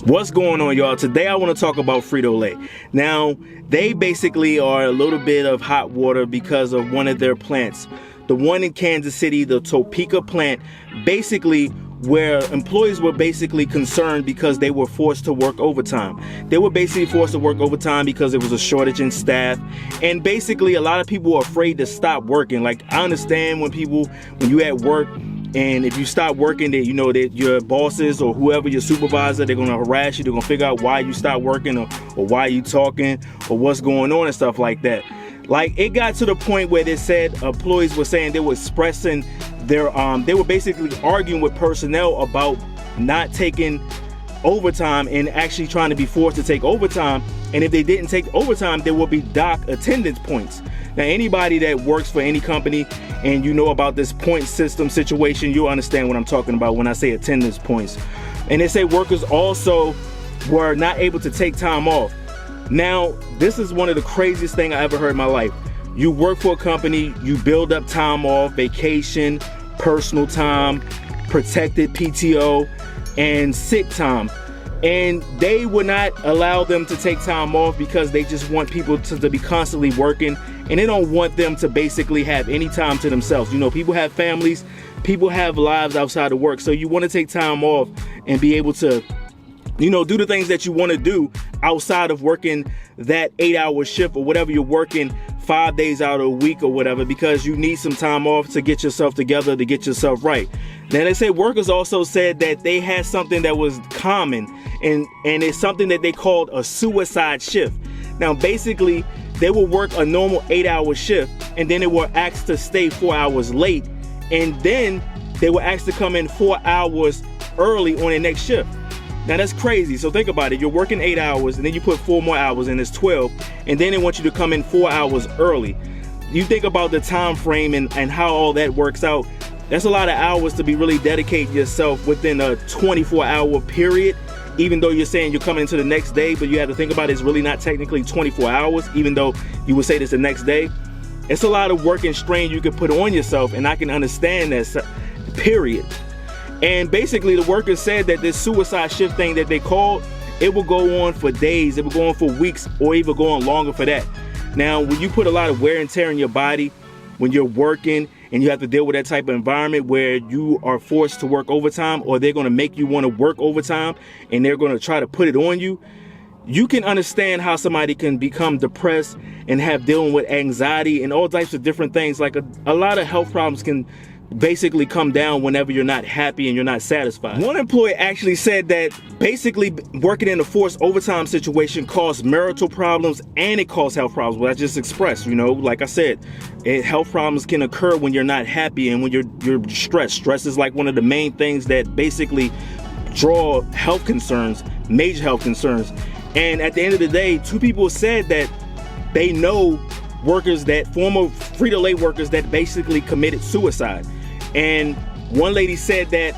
What's going on, y'all? Today I want to talk about Frito-Lay. Now, they basically are a little bit of hot water because of one of their plants. The one in Kansas City, the Topeka plant, basically where employees were basically concerned because they were forced to work overtime. They were basically forced to work overtime because there was a shortage in staff. And basically a lot of people are afraid to stop working. Like, I understand when you at work, and if you stop working, that you know that your bosses or whoever, your supervisor, they're gonna harass you. They're gonna figure out why you stop working or why you talking or what's going on and stuff like that. Like, it got to the point where they said employees were saying they were expressing their, they were basically arguing with personnel about not taking overtime and actually trying to be forced to take overtime. And if they didn't take overtime, there will be dock attendance points. Now, anybody that works for any company and you know about this point system situation, you'll understand what I'm talking about when I say attendance points. And they say workers also were not able to take time off. Now, this is one of the craziest things I ever heard in my life. You work for a company, you build up time off, vacation, personal time, protected PTO, and sick time. And they would not allow them to take time off because they just want people to be constantly working, and they don't want them to basically have any time to themselves. You know, people have families, people have lives outside of work, so you want to take time off and be able to, you know, do the things that you want to do outside of working that 8-hour shift or whatever you're working 5 days out of a week or whatever, because you need some time off to get yourself together, to get yourself right. Now, they say workers also said that they had something that was common, and it's something that they called a suicide shift. Now, basically, they will work a normal 8-hour shift, and then they were asked to stay 4 hours late, and then they were asked to come in 4 hours early on their next shift. Now, that's crazy. So think about it. You're working 8 hours, and then you put 4 more hours, and it's 12, and then they want you to come in 4 hours early. You think about the time frame and how all that works out. That's a lot of hours to be really dedicating yourself within a 24-hour period, even though you're saying you're coming into the next day, but you have to think about it, it's really not technically 24 hours, even though you would say this the next day. It's a lot of work and strain you can put on yourself, and I can understand that, period. And basically, the workers said that this suicide shift thing that they called, it will go on for days, it will go on for weeks, or even go on longer for that. Now, when you put a lot of wear and tear in your body, when you're working and you have to deal with that type of environment where you are forced to work overtime, or they're going to make you want to work overtime and they're going to try to put it on you, you can understand how somebody can become depressed and have dealing with anxiety and all types of different things. Like a lot of health problems can basically come down whenever you're not happy and you're not satisfied. One employee actually said that basically working in a forced overtime situation caused marital problems and it caused health problems. What I just expressed, you know, like I said, health problems can occur when you're not happy and when you're stressed. Stress is like one of the main things that basically draw health concerns, major health concerns. And at the end of the day, 2 people said that they know workers, that former Frito-Lay workers that basically committed suicide. And one lady said that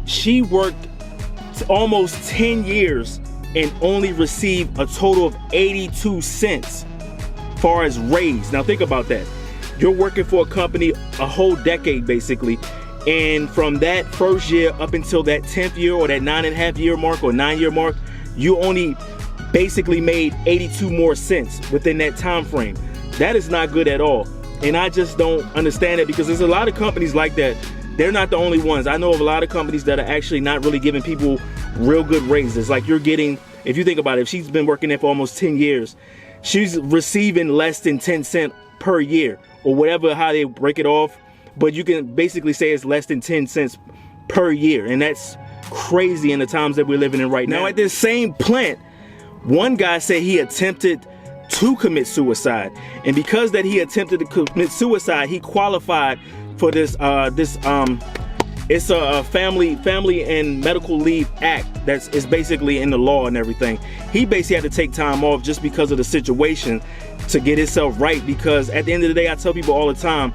she worked almost 10 years and only received a total of 82 cents far as raise. Now think about that. You're working for a company a whole decade basically, and from that first year up until that 10th year or that 9.5 year mark or 9-year mark, you only basically made 82 more cents within that time frame. That is not good at all. And I just don't understand it, because there's a lot of companies like that. They're not the only ones. I know of a lot of companies that are actually not really giving people real good raises. Like, you're getting, if you think about it, if she's been working there for almost 10 years, she's receiving less than 10 cents per year or whatever, how they break it off. But you can basically say it's less than 10 cents per year. And that's crazy in the times that we're living in right now. Now, at this same plant, one guy said he attempted to commit suicide, and because that he attempted to commit suicide, he qualified for this it's a family and medical leave act that's is basically in the law and everything. He basically had to take time off just because of the situation to get himself right, because at the end of the day, I tell people all the time,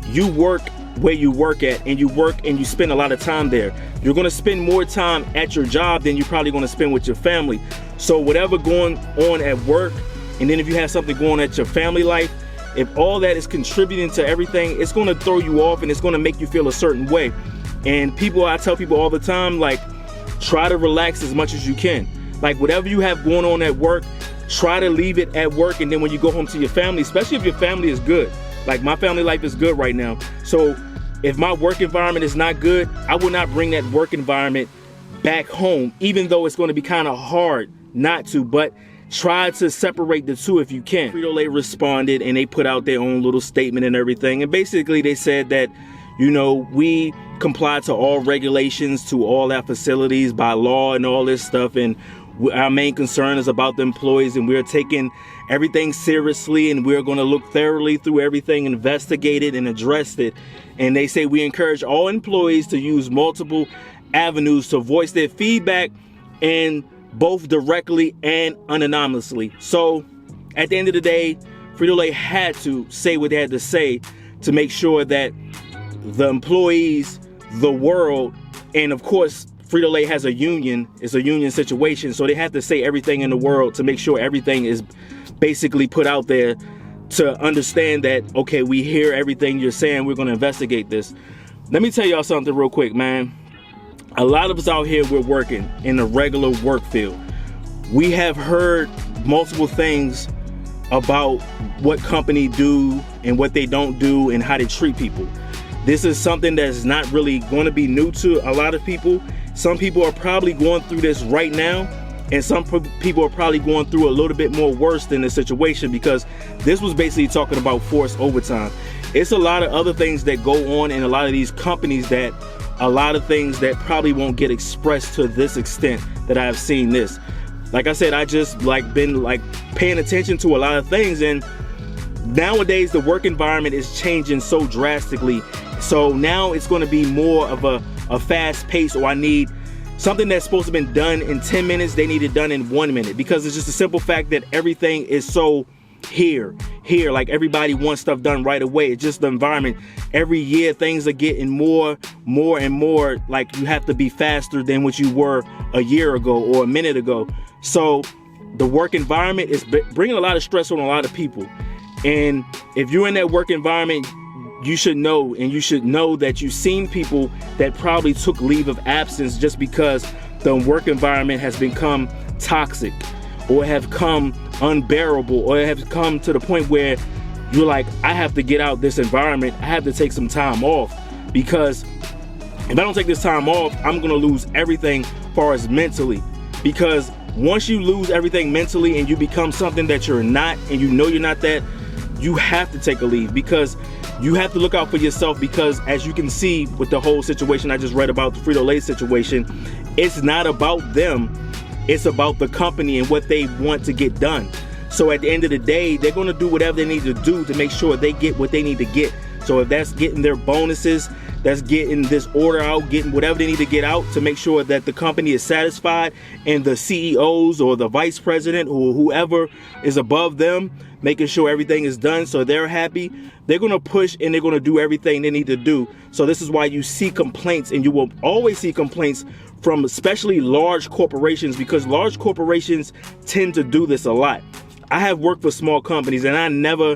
you work where you work at, and you work and you spend a lot of time there. You're going to spend more time at your job than you're probably going to spend with your family. So whatever going on at work, and then if you have something going on at your family life, if all that is contributing to everything, it's going to throw you off and it's going to make you feel a certain way. And I tell people all the time, like, try to relax as much as you can. Like whatever you have going on at work, try to leave it at work, and then when you go home to your family, especially if your family is good. Like my family life is good right now. So if my work environment is not good, I will not bring that work environment back home, even though it's going to be kind of hard not to, but try to separate the two if you can. Frito-Lay responded and they put out their own little statement and everything. And basically they said that, you know, we comply to all regulations, to all our facilities by law and all this stuff. And our main concern is about the employees, and we're taking everything seriously, and we're going to look thoroughly through everything, investigate it and address it. And they say we encourage all employees to use multiple avenues to voice their feedback, and both directly and anonymously. So at the end of the day, Frito-Lay had to say what they had to say to make sure that the employees, the world, and of course Frito-Lay has a union, it's a union situation, so they have to say everything in the world to make sure everything is basically put out there to understand that, okay, we hear everything you're saying, we're going to investigate this. Let me tell y'all something real quick, man. A lot of us out here, we're working in the regular work field. We have heard multiple things about what company do and what they don't do and how they treat people. This is something that's not really going to be new to a lot of people. Some people are probably going through this right now, and some people are probably going through a little bit more worse than the situation, because this was basically talking about forced overtime. It's a lot of other things that go on in a lot of these companies, that a lot of things that probably won't get expressed to this extent that I've seen this. Like I said, I just been paying attention to a lot of things, and nowadays the work environment is changing so drastically. So now it's going to be more of a fast pace, or I need something that's supposed to have been done in 10 minutes, they need it done in 1 minute, because it's just a simple fact that everything is so here, like everybody wants stuff done right away. It's just the environment. Every year things are getting more and more like you have to be faster than what you were a year ago or a minute ago. So the work environment is bringing a lot of stress on a lot of people. And if you're in that work environment, you should know, and you should know that you've seen people that probably took leave of absence just because the work environment has become toxic, or have come unbearable, or have come to the point where you're like, I have to get out this environment. I have to take some time off, because if I don't take this time off, I'm gonna lose everything as far as mentally. Because once you lose everything mentally and you become something that you're not, and you know you're not that, you have to take a leave, because you have to look out for yourself. Because as you can see with the whole situation I just read about, the Frito-Lay situation, it's not about them, it's about the company and what they want to get done. So at the end of the day, they're going to do whatever they need to do to make sure they get what they need to get. So if that's getting their bonuses, that's getting this order out, getting whatever they need to get out to make sure that the company is satisfied, and the CEOs or the vice president or whoever is above them making sure everything is done so they're happy, they're going to push and they're going to do everything they need to do. So this is why you see complaints, and you will always see complaints from especially large corporations, because large corporations tend to do this a lot. I have worked for small companies, and I never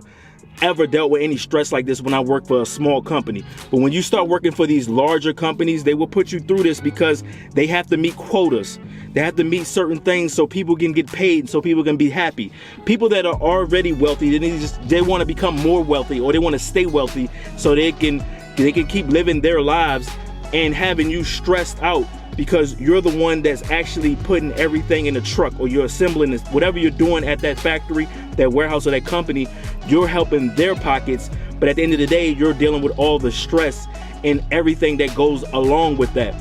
ever dealt with any stress like this when I worked for a small company. But when you start working for these larger companies, they will put you through this, because they have to meet quotas. They have to meet certain things so people can get paid, so people can be happy. People that are already wealthy, they want to become more wealthy, or they want to stay wealthy so they can keep living their lives, and having you stressed out because you're the one that's actually putting everything in the truck, or you're assembling this, whatever you're doing at that factory, that warehouse, or that company, you're helping their pockets. But at the end of the day, you're dealing with all the stress and everything that goes along with that.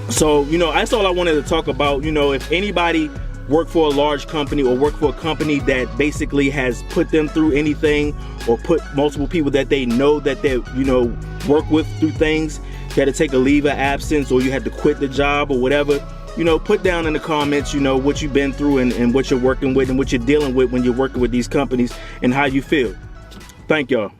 So, that's all I wanted to talk about. If anybody work for a large company, or work for a company that basically has put them through anything, or put multiple people that they know that they work with through things, you had to take a leave of absence, or you had to quit the job or whatever, put down in the comments, what you've been through, and what you're working with, and what you're dealing with when you're working with these companies, and how you feel. Thank y'all.